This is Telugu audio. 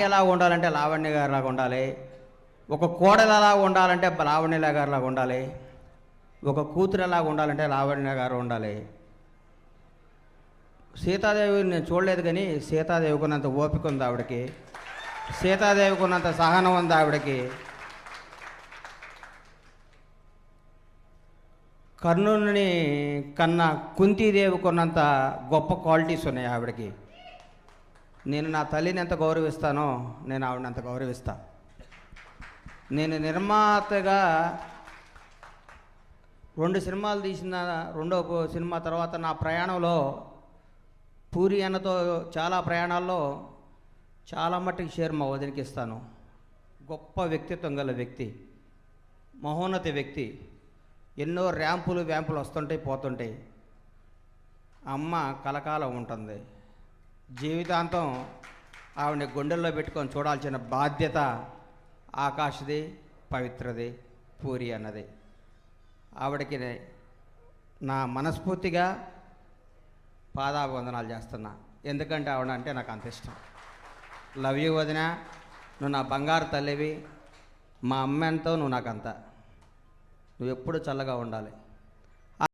ఎలా ఉండాలంటే లావణ్య గారిలాగా ఉండాలి, ఒక కోడలు ఎలా ఉండాలంటే లావణ్య గారిలాగా ఉండాలి, ఒక కూతురు ఎలాగా ఉండాలంటే లావణ్య గారు ఉండాలి. సీతాదేవిని నేను చూడలేదు, కానీ సీతాదేవికి ఉన్నంత ఓపిక ఉంది ఆవిడకి, సీతాదేవికి ఉన్నంత సహనం ఉంది ఆవిడకి. కర్ణుని కన్నా కుంతీదేవికి ఉన్నంత గొప్ప క్వాలిటీస్ ఉన్నాయి ఆవిడకి. నేను నా తల్లిని ఎంత గౌరవిస్తానో నేను ఆవిడని అంత గౌరవిస్తా. నేను నిర్మాతగా 2 సినిమాలు తీసిన రెండో సినిమా తర్వాత నా ప్రయాణంలో పూరి అన్నతో చాలా ప్రయాణాల్లో చాలా మట్టుకు షేర్ మా వదినకి ఇస్తాను. గొప్ప వ్యక్తిత్వం గల వ్యక్తి, మహోన్నత వ్యక్తి. ఎన్నో ర్యాంపులు వ్యాంపులు వస్తుంటాయి పోతుంటాయి. అమ్మ కలకాలం ఉంటుంది. జీవితాంతం ఆవిడని గుండెల్లో పెట్టుకొని చూడాల్సిన బాధ్యత ఆకాష్ది, పవిత్రది, పూరి అన్నది. ఆవిడకి నా మనస్ఫూర్తిగా పాదాభివందనాలు చేస్తున్నా. ఎందుకంటే ఆవిడ అంటే నాకు అంత ఇష్టం. లవ్ యూ వదిన, నువ్వు నా బంగారు తల్లివి. మా అమ్మ ఎంతో, నువ్వు నాకంత. నువ్వు ఎప్పుడు చల్లగా ఉండాలి.